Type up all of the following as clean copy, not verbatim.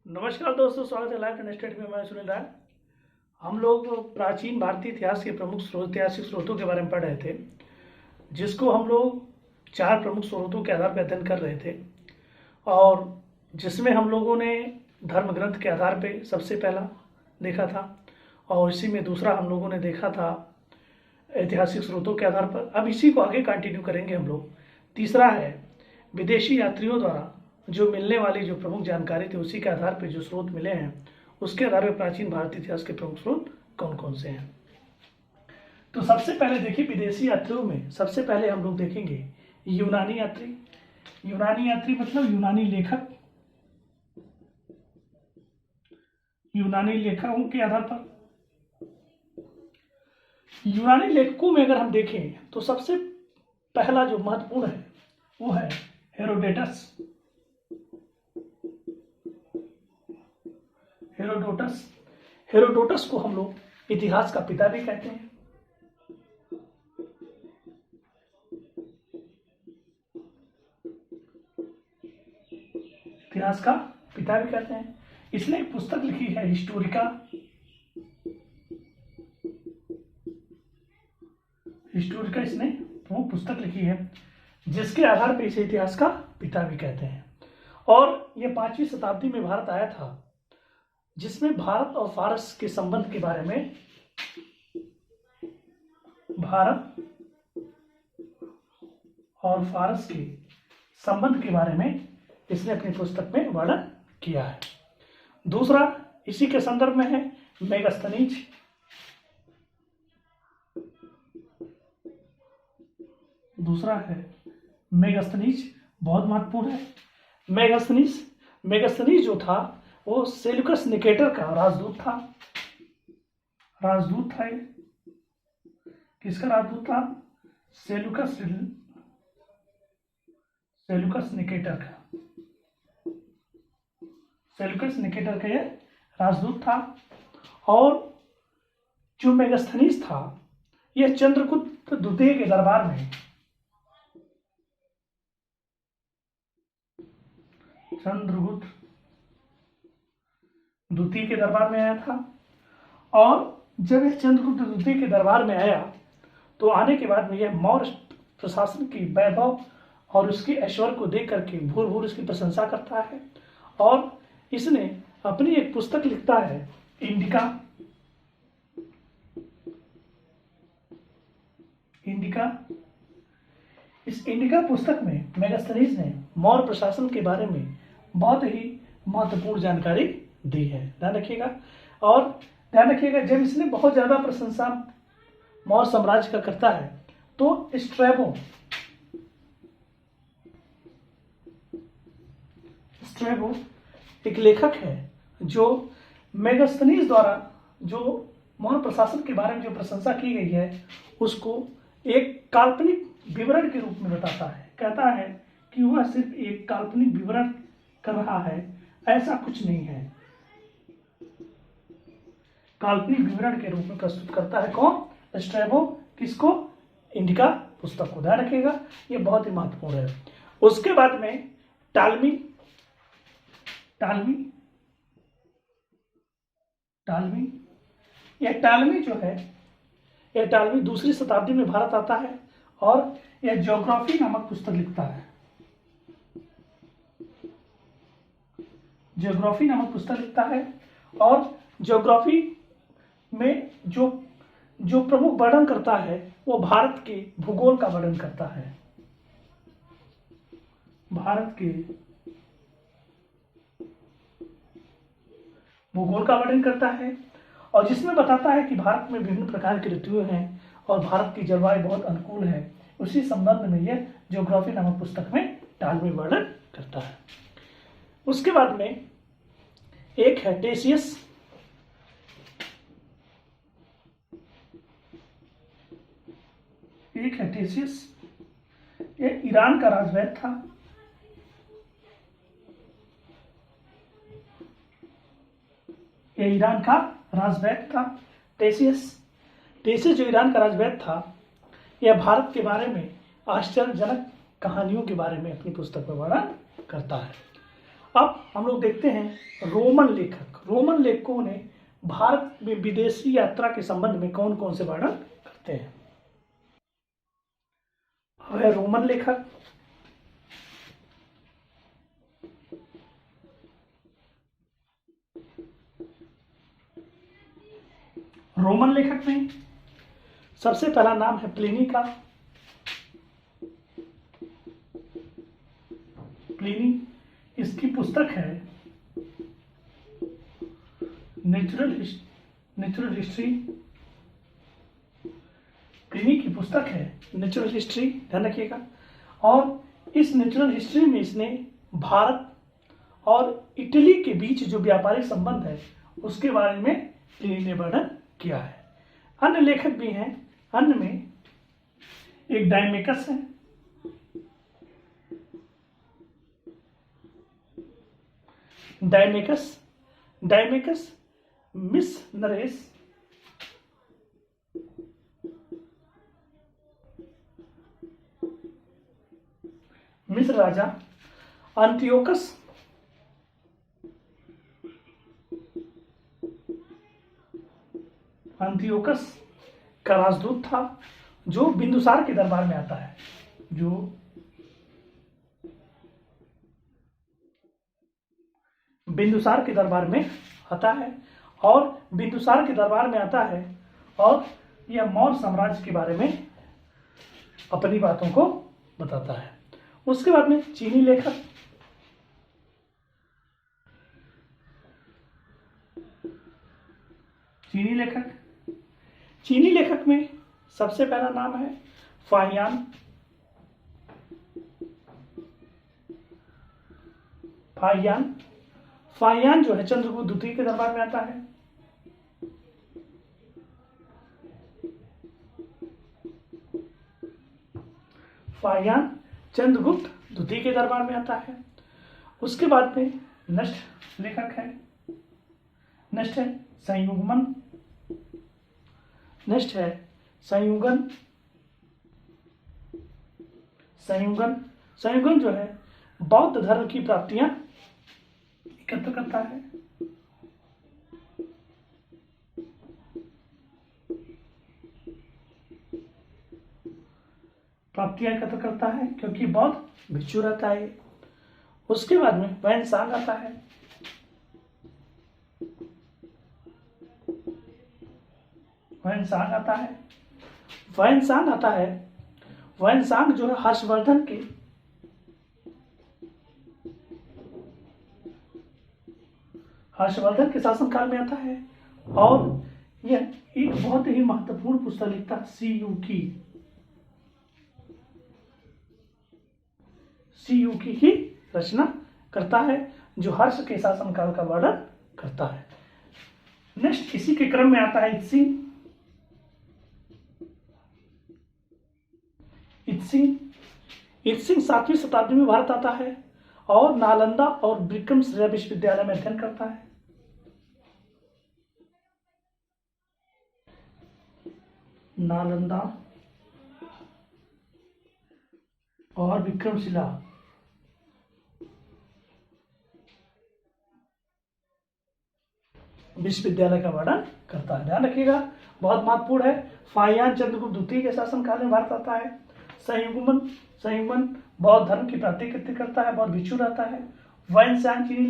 नमस्कार दोस्तों, स्वागत है लाइव स्टेट में। मैं सुनील राय। हम लोग प्राचीन भारतीय इतिहास के प्रमुख ऐतिहासिक स्रोतों के बारे में पढ़ रहे थे, जिसको हम लोग 4 प्रमुख स्रोतों के आधार पर अध्ययन कर रहे थे, और जिसमें हम लोगों ने धर्म ग्रंथ के आधार पे सबसे पहला देखा था, और इसी में दूसरा हम लोगों ने देखा था ऐतिहासिक स्रोतों के आधार पर। अब इसी को आगे कंटिन्यू करेंगे हम लोग। तीसरा है विदेशी यात्रियों द्वारा जो मिलने वाली जो प्रमुख जानकारी थी, उसी के आधार पर जो स्रोत मिले हैं, उसके आधार पर प्राचीन भारतीय इतिहास के प्रमुख स्रोत कौन कौन से हैं। तो सबसे पहले देखिए, विदेशी यात्रियों में सबसे पहले हम लोग देखेंगे यूनानी यात्री। यूनानी यात्री मतलब यूनानी लेखक। यूनानी लेखकों के आधार पर, यूनानी लेखकों में अगर हम देखें तो सबसे पहला जो महत्वपूर्ण है वो है हेरोडोटस। हेरोडोटस को हम लोग इतिहास का पिता भी कहते हैं। इतिहास का पिता भी कहते हैं। इसने एक पुस्तक लिखी है हिस्टोरिका। इसने वो पुस्तक लिखी है जिसके आधार पर इसे इतिहास का पिता भी कहते हैं। और ये 5वीं शताब्दी में भारत आया था, जिसमें भारत और फारस के संबंध के बारे में, भारत और फारस के संबंध के बारे में इसने अपनी पुस्तक में वर्णन किया है। दूसरा इसी के संदर्भ में है मेगास्थनीज। दूसरा है मेगास्थनीज, बहुत महत्वपूर्ण है। मेगास्थनीज जो था वो सेल्यूकस निकेटर का राजदूत था। ये किसका राजदूत था? सेल्यूकस निकेटर का ये राजदूत था। और जो मेगास्थनीज था, यह चंद्रगुप्त द्वितीय के दरबार में, चंद्रगुप्त द्वितीय के दरबार में आया था। और जब यह चंद्रगुप्त द्वितीय के दरबार में आया तो आने के बाद में यह मौर्य प्रशासन की वैभव और उसके ऐश्वर्य को देख करके भूर भूर इसकी प्रशंसा करता है। और इसने अपनी एक पुस्तक लिखता है इंडिका। इस इंडिका पुस्तक में मेगास्थनीज ने मौर्य प्रशासन के बारे में बहुत ही महत्वपूर्ण जानकारी दी है। ध्यान रखिएगा। और ध्यान रखिएगा, जब इसने बहुत ज्यादा प्रशंसा मौर्य साम्राज्य का करता है तो स्ट्रैबो एक लेखक है जो मेगास्थनीज द्वारा जो मौर्य प्रशासन के बारे में जो प्रशंसा की गई है, उसको एक काल्पनिक विवरण के रूप में बताता है। कहता है कि वह सिर्फ एक काल्पनिक विवरण कर रहा है, ऐसा कुछ नहीं है। काल्पनिक विवरण के रूप में प्रस्तुत करता है कौन? स्ट्रैबो। किसको? इंडिका पुस्तक को। ध्यान रखिएगा, ये बहुत ही महत्वपूर्ण है। उसके बाद में टालमी जो है, यह टालमी 2री शताब्दी में भारत आता है और यह ज्योग्राफी नामक पुस्तक लिखता है। और ज्योग्राफी में जो प्रमुख वर्णन करता है वो भारत के भूगोल का वर्णन करता है। भारत के भूगोल का वर्णन करता है और जिसमें बताता है कि भारत में विभिन्न प्रकार की ऋतुएं हैं और भारत की जलवायु बहुत अनुकूल है। उसी संबंध में यह ज्योग्राफी नामक पुस्तक में टालमी वर्णन करता है। उसके बाद में एक है टेसियस। यह ईरान का राजवैद्य था। टेसियस जो ईरान का राजवैद्य था, यह भारत के बारे में आश्चर्यजनक कहानियों के बारे में अपनी पुस्तक में वर्णन करता है। अब हम लोग देखते हैं रोमन लेखक। रोमन लेखकों ने भारत में विदेशी यात्रा के संबंध में कौन कौन से वर्णन करते हैं। वह रोमन लेखक, रोमन लेखक में सबसे पहला नाम है प्लिनी का। प्लिनी, इसकी पुस्तक है नेचुरल हिस्ट्री। प्लिनी की पुस्तक है नेचुरल हिस्ट्री, ध्यान रखिएगा। और इस नेचुरल हिस्ट्री में इसने भारत और इटली के बीच जो व्यापारिक संबंध है उसके बारे में प्लिनी ने वर्णन किया है। अन्य लेखक भी हैं, अन्य में एक डायमेकस है, डायमेकस मिस नरेश, मिस्र राजा अंतियोकस, अंतियोकस का राजदूत था जो बिंदुसार के दरबार में आता है, जो बिंदुसार के दरबार में आता है और बिंदुसार के दरबार में आता है और यह मौर्य साम्राज्य के बारे में अपनी बातों को बताता है। उसके बाद में चीनी लेखक, चीनी लेखक में सबसे पहला नाम है फाहियान। फाहियान जो है चंद्रगुप्त द्वितीय के दरबार में आता है। फाहियान चंद्रगुप्त द्वितीय के दरबार में आता है। उसके बाद में नष्ट लेखक है, नष्ट है संयुग्मन, नेक्स्ट है संयुगन जो है बौद्ध धर्म की प्राप्तियां एकत्र करता है। प्राप्तियां एकत्र करता है क्योंकि बौद्ध भिक्षु रहता है। उसके बाद में वैनसांग आता है। वैनसांग जो है हर्षवर्धन के शासनकाल में आता है और यह एक बहुत ही महत्वपूर्ण पुस्तक लिखता है, सीयूकी की रचना करता है जो हर्ष के शासनकाल का वर्णन करता है। नेक्स्ट इसी के क्रम में आता है इत्सिंग 7वीं शताब्दी में भारत आता है और नालंदा और विक्रमशिला विश्वविद्यालय में अध्ययन करता है। नालंदा और विक्रमशिला विश्वविद्यालय का वर्णन करता है। ध्यान रखिएगा, बहुत महत्वपूर्ण है। फाहियान चंद्रगुप्त द्वितीय के शासनकाल में भारत आता है। संयुग्मन बौद्ध धर्म की प्राप्ति करता है, बौद्ध भिक्षु रहता है। वैनसांग चीनी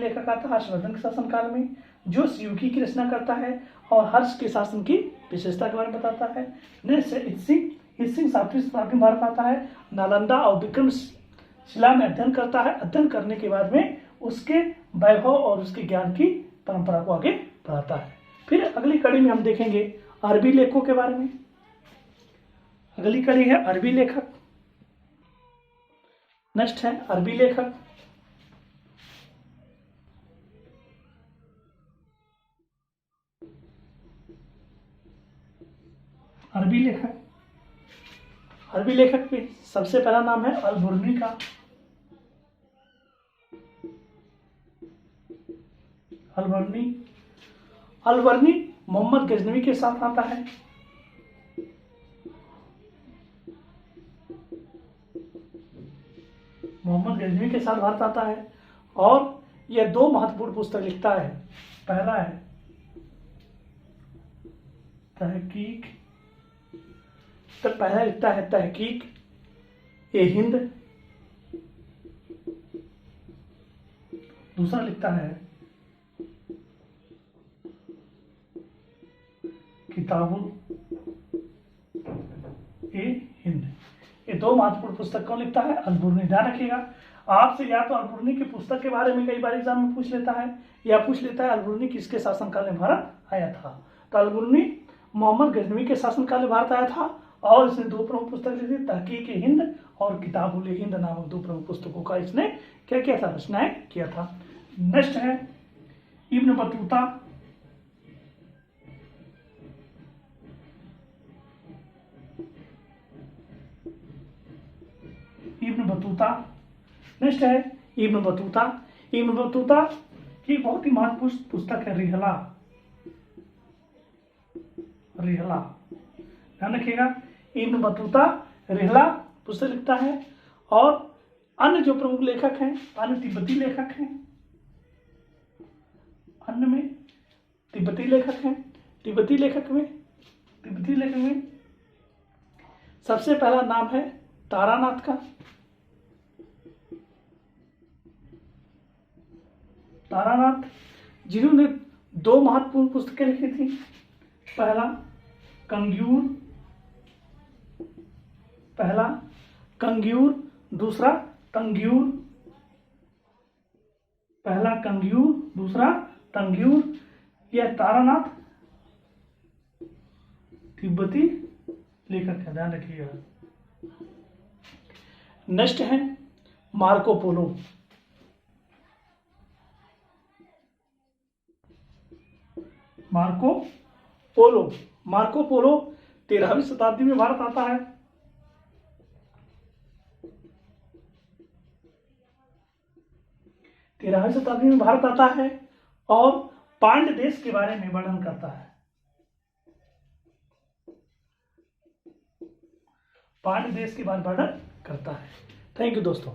लेखक आता है हर्षवर्धन के शासनकाल में, जो सीयूकी की रचना करता है और हर्ष के शासन की विशेषता के बारे में बताता है। नेक्स्ट इत्सिंग 7वीं शताब्दी में भारत आता है, नालंदा और विक्रमशिला में अध्ययन करता है। अध्ययन करने के बाद में उसके वैभव और उसके ज्ञान की परंपरा को आगे बढ़ाता है। फिर अगली कड़ी में हम देखेंगे अरबी लेखकों के बारे में। अगली कड़ी है अरबी लेखक। नेक्स्ट है अरबी लेखक। अरबी लेखक में सबसे पहला नाम है अल-बुर्नी का। अल-बुर्नी मोहम्मद गजनवी के साथ आता है। मोहम्मद गजनवी के साथ भारत आता है और यह दो महत्वपूर्ण पुस्तक लिखता है। पहला है तहकीक, तो पहला लिखता है तहकीक ए हिंद, दूसरा लिखता है किताबुल ए हिंद। ये दो महत्वपूर्ण पुस्तक कौन लिखता है? अल-बुर्नी। ध्यान रखिएगा, आपसे या तो अल-बुर्नी की पुस्तक के बारे में कई बार एग्जाम में पूछ लेता है या पूछ लेता है अल-बुर्नी किसके शासनकाल में भारत आया था। तो अल-बुर्नी मोहम्मद गजनवी के शासनकाल में भारत आया था और इसने दो प्रमुख पुस्तक लिखी, तहकीक ए हिंद और किताबुल ए हिंद नामक दो प्रमुख पुस्तकों का इसने क्या किया था? रचनाएं किया था। नेक्स्ट है Ibn Battuta. Ibn Battuta next है इब्न बतूता। इब्न बतूता की बहुत ही महत्वपूर्ण पुस्तक है रिहला। रिहला, ध्यान रखिएगा, इब्न बतूता रिहला पुस्तक लिखता है और अन्य जो प्रमुख लेखक हैं, अन्य तिब्बती लेखक हैं, अन्य में तिब्बती लेखक हैं। तिब्बती लेखक में सबसे पहला नाम है तारानाथ का। तारानाथ जिन्होंने दो महत्वपूर्ण पुस्तकें लिखी थी, पहला कंग्यूर, दूसरा तंग्यूर। पहला कंग्यूर, दूसरा तंग्यूर। यह तारानाथ तिब्बती लेखक है, ध्यान रखिएगा। नेक्स्ट है मार्को पोलो। मार्को पोलो 13वीं शताब्दी में भारत आता है। 13वीं शताब्दी में भारत आता है और पांड्य देश के बारे में वर्णन करता है। पांड्य देश के बारे में वर्णन करता है। थैंक यू दोस्तों।